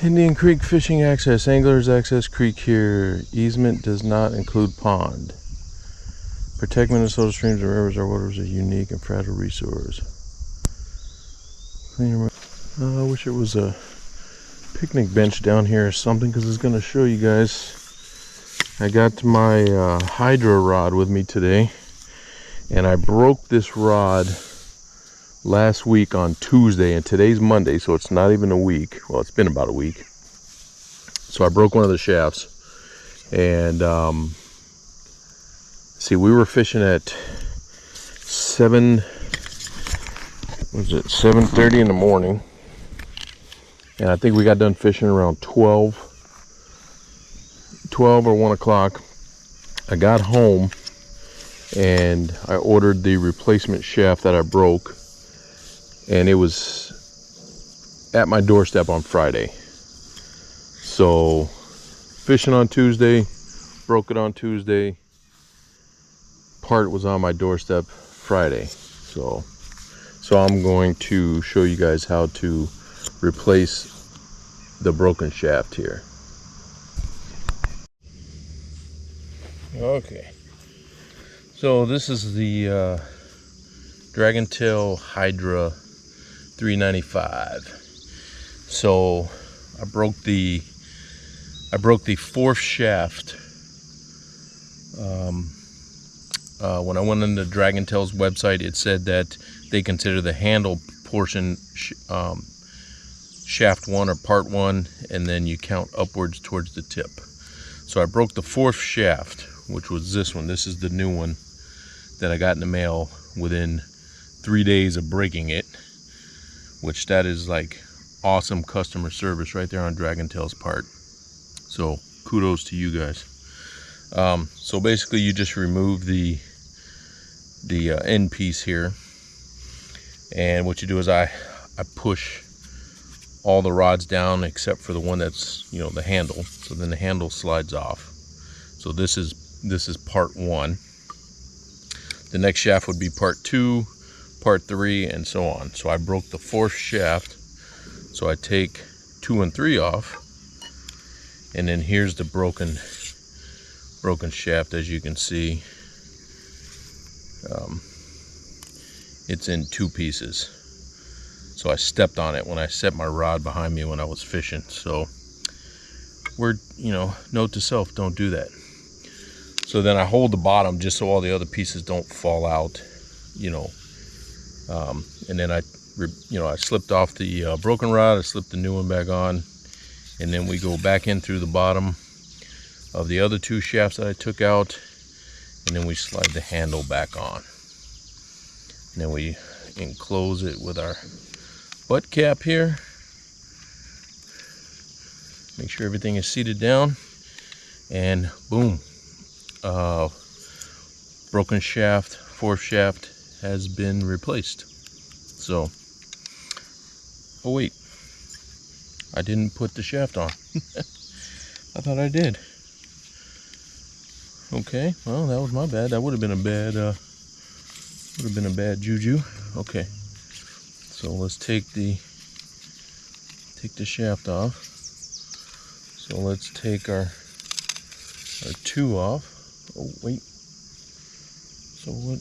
Indian Creek fishing access. Anglers access creek here. Easement does not include pond. Protect Minnesota streams and rivers. Our waters are a unique and fragile resource. I wish it was a picnic bench down here or something, because it's going to show you guys. I got my HYDRA rod with me today, and I broke this rod last week on Tuesday, and today's Monday, so it's not even a week. Well, it's been about a week. So I broke one of the shafts, and see, we were fishing at 7:30 in the morning, and I think we got done fishing around 12 or 1 o'clock. I got home and I ordered the replacement shaft that I broke, and it was at my doorstep on Friday. So fishing on Tuesday, broke it on Tuesday, part was on my doorstep Friday. So I'm going to show you guys how to replace the broken shaft here. Okay, so this is the Dragon Tail HYDRA 395. So I broke the fourth shaft. When I went on the Dragon Tail's website, it said that they consider the handle portion shaft 1 or part 1, and then you count upwards towards the tip. So I broke the fourth shaft, which was this one. This is the new one that I got in the mail within 3 days of breaking it, which that is like awesome customer service right there on Dragon Tail's part. So kudos to you guys. So basically you just remove the end piece here, and what you do is I push all the rods down except for the one that's, you know, the handle. So then the handle slides off. So this is part 1. The next shaft would be part 2, part 3, and so on. So I broke the fourth shaft, so I take 2 and 3 off, and then here's the broken shaft. As you can see, it's in 2 pieces. So I stepped on it when I set my rod behind me when I was fishing. So note to self, don't do that. So then I hold the bottom just so all the other pieces don't fall out, and then I slipped off the broken rod. I slipped the new one back on, and then we go back in through the bottom of the other 2 shafts that I took out, and then we slide the handle back on, and then we enclose it with our butt cap here. Make sure everything is seated down, and boom, broken shaft, fourth shaft has been replaced. So, oh wait, I didn't put the shaft on. I thought I did. Okay, well, that was my bad. That would have been a bad juju. Okay, so let's take the shaft off. So let's take our 2 off. Oh wait. So what?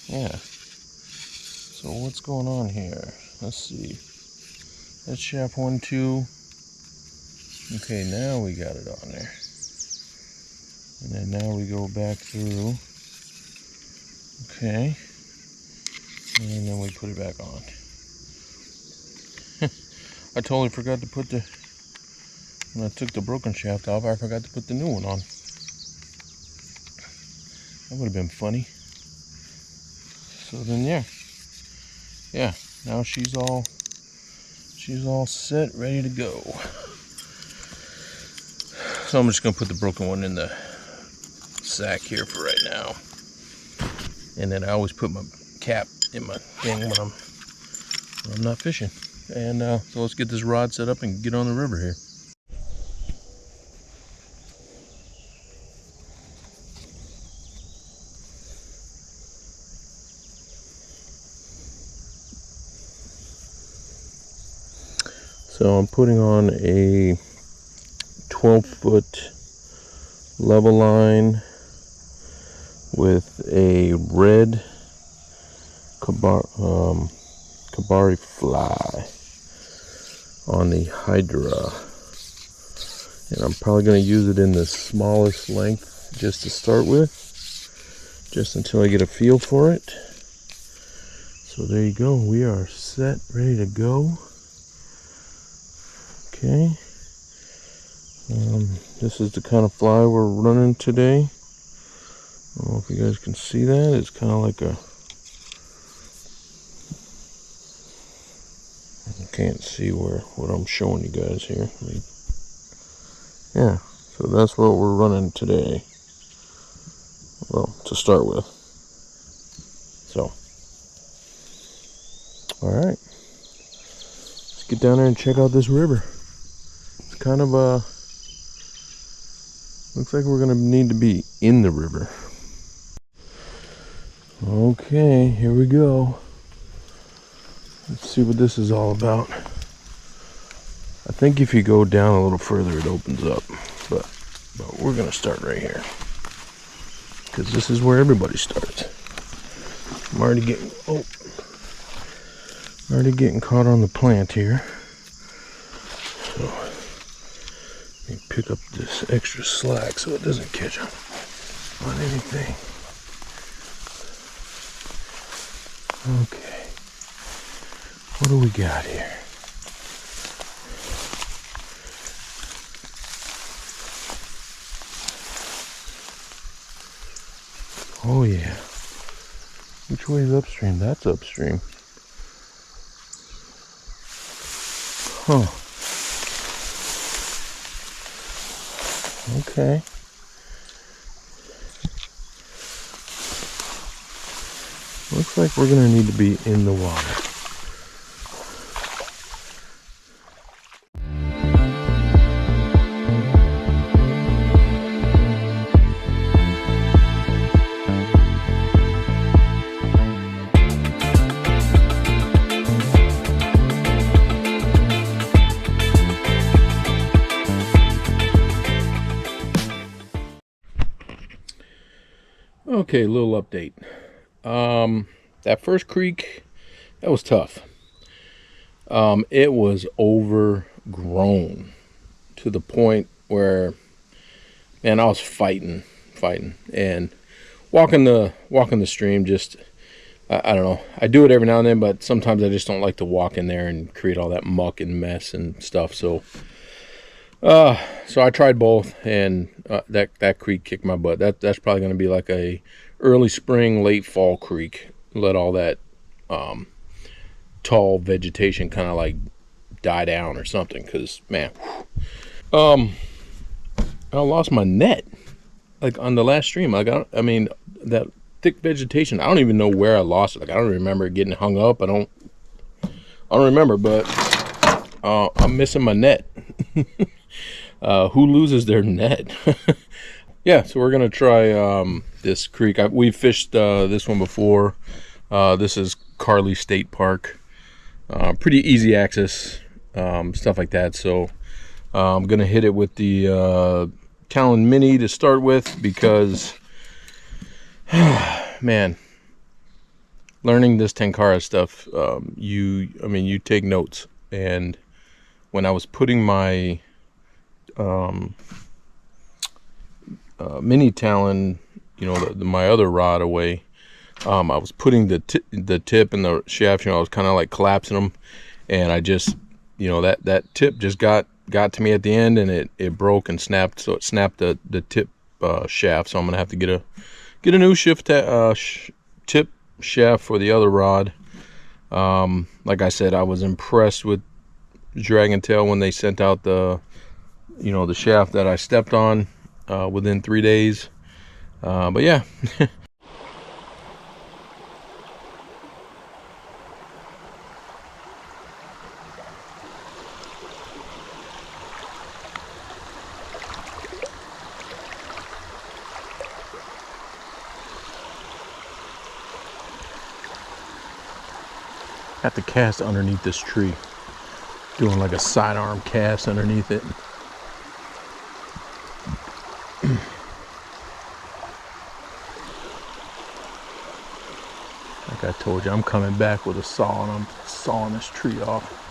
Yeah. So what's going on here? Let's see. That's shaft 1, 2. Okay, now we got it on there. And then now we go back through. Okay. And then we put it back on. I totally forgot to put when I took the broken shaft off, I forgot to put the new one on. That would have been funny. So then yeah, now she's all set, ready to go. So I'm just gonna put the broken one in the sack here for right now, and then I always put my cap in my thing when I'm not fishing. And so let's get this rod set up and get on the river here. So I'm putting on a 12-foot level line with a red Kabari fly on the HYDRA, and I'm probably going to use it in the smallest length just to start with, just until I get a feel for it. So there you go, we are set, ready to go. Okay, this is the kind of fly we're running today. I don't know if you guys can see that. It's kind of like a, I can't see what I'm showing you guys here. Yeah, so that's what we're running today. Well, to start with. So, all right, let's get down there and check out this river. It's kind of looks like we're gonna need to be in the river. Okay, here we go. Let's see what this is all about. I think if you go down a little further, it opens up, but we're gonna start right here because this is where everybody starts. I'm already getting caught on the plant here. So let me pick up this extra slack so it doesn't catch on anything. Okay, what do we got here? Oh yeah. Which way is upstream? That's upstream. Huh. Okay. Looks like we're gonna need to be in the water. Okay, a little update. That first creek, that was tough. It was overgrown to the point where, man, I was fighting, and walking the stream. Just, I don't know. I do it every now and then, but sometimes I just don't like to walk in there and create all that muck and mess and stuff. So I tried both, and that creek kicked my butt. That's probably going to be like a early spring, late fall creek. Let all that tall vegetation kind of like die down or something. Cause man, I lost my net like on the last stream. Like I mean that thick vegetation. I don't even know where I lost it. Like I don't remember getting hung up. I don't remember, but I'm missing my net. Who loses their net? Yeah, so we're gonna try this creek. We've fished this one before. This is Carly State Park. Pretty easy access, stuff like that. So I'm gonna hit it with the Talon Mini to start with because, man, learning this Tenkara stuff, you take notes. And when I was putting my mini Talon, my other rod away, I was putting the tip and the shaft, I was kind of like collapsing them, and I just, that tip just got to me at the end, and it broke and snapped. So it snapped the tip shaft. So I'm gonna have to get a new tip shaft for the other rod. Like I said, I was impressed with Dragon Tail when they sent out the shaft that I stepped on within 3 days. But yeah. Have to cast underneath this tree. Doing like a sidearm cast underneath it. Like I told you, I'm coming back with a saw and I'm sawing this tree off.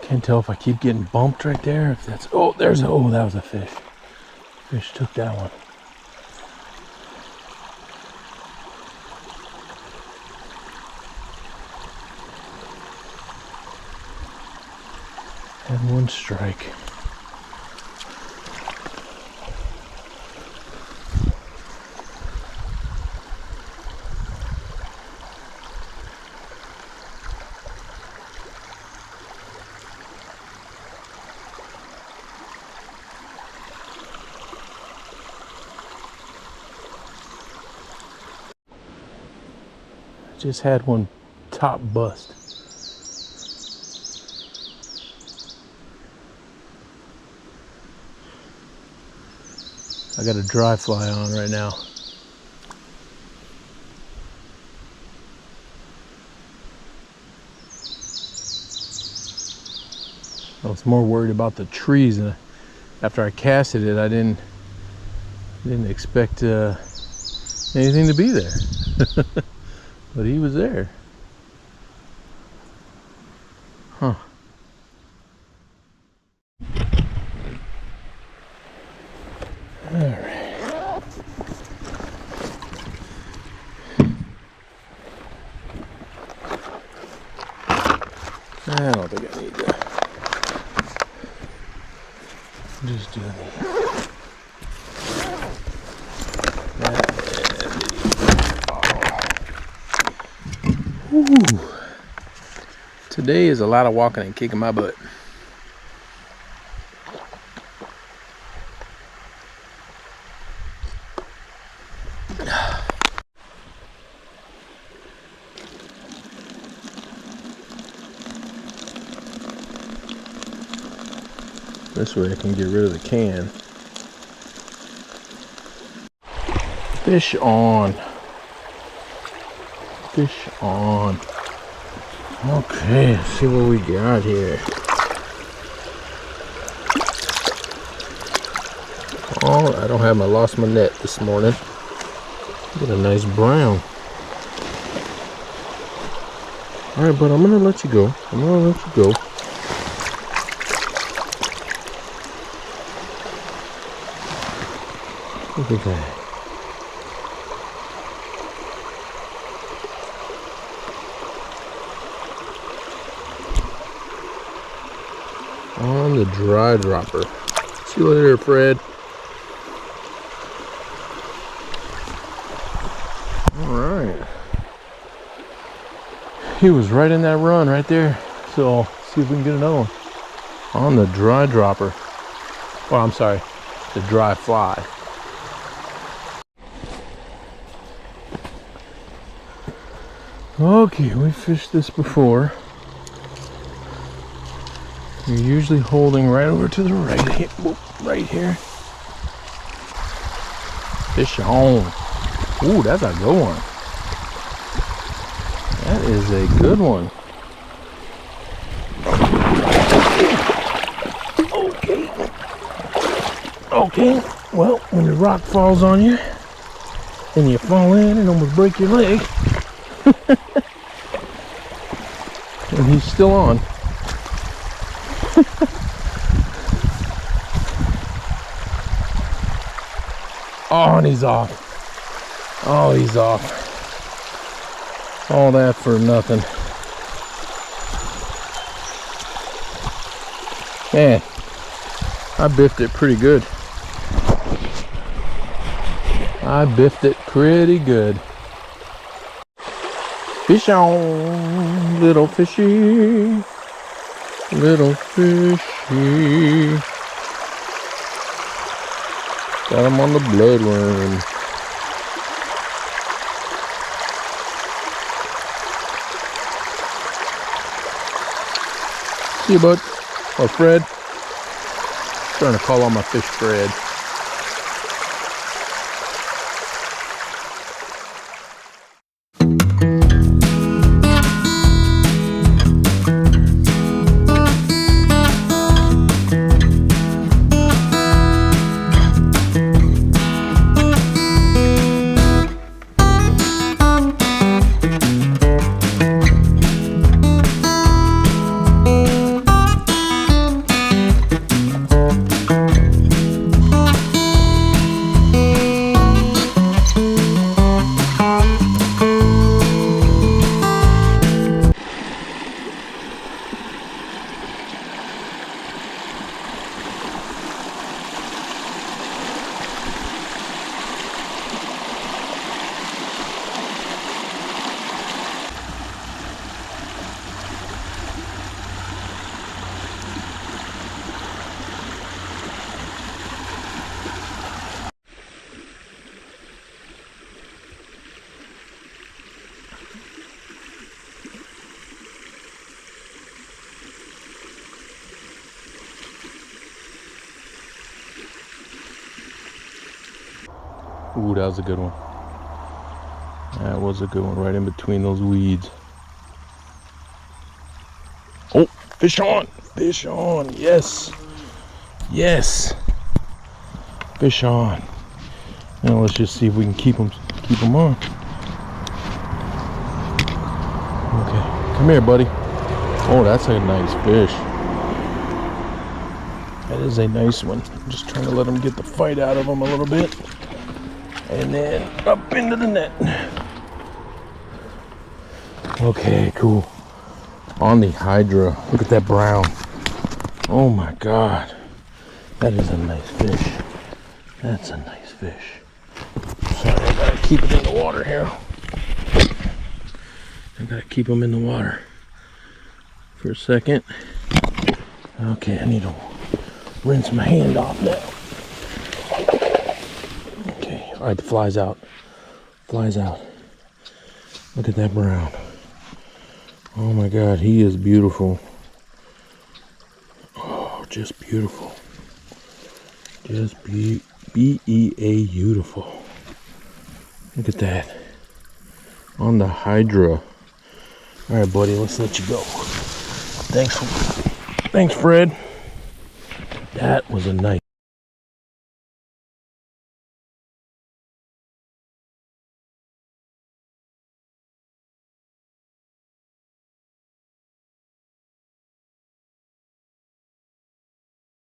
Can't tell if I keep getting bumped right there. If that's, oh, that was a fish. Fish took that one. And one strike. Just had one top bust. I got a dry fly on right now. I was more worried about the trees, and after I casted it, I didn't expect anything to be there. But he was there. Huh. Alright. I don't think I need to just do the Ooh. Today is a lot of walking and kicking my butt. This way I can get rid of the can. Fish on. Fish on. Okay, let's see what we got here. Oh, I don't have my lost my net this morning. Get a nice brown. All right, but I'm gonna let you go. I'm gonna let you go. Look at that. On the dry dropper. See you later, Fred. Alright. He was right in that run right there. So I'll see if we can get another one. On the dry dropper. Oh, I'm sorry. The dry fly. Okay, we fished this before. You're usually holding right over to the right here. Right here. Fish on. Ooh, that's a good one. That is a good one. Okay. Okay. Well, when the rock falls on you and you fall in and almost break your leg. And he's still on. Oh, and he's off. Oh, he's off. All that for nothing. Man, I biffed it pretty good. I biffed it pretty good. Fish on, little fishy. Little fishy. Got him on the bloodworm. See you, bud. Or Fred. I'm trying to call on my fish Fred. Ooh, that was a good one. That was a good one, right in between those weeds. Oh, fish on! Fish on! Yes! Yes! Fish on. Now let's just see if we can keep them on. Okay, come here, buddy. Oh, that's a nice fish. That is a nice one. I'm just trying to let him get the fight out of him a little bit. And then up into the net. Okay, cool. On the Hydra. Look at that brown. Oh my God. That is a nice fish. That's a nice fish. Sorry, I gotta keep it in the water here. I gotta keep them in the water for a second. Okay, I need to rinse my hand off now. Okay, all right, the fly's out. Fly's out. Look at that brown. Oh my God, he is beautiful. Oh, just beautiful. Just B-E-A beautiful. Look at that. On the Hydra. All right, buddy, let's let you go. Thanks, Fred. That was a nice.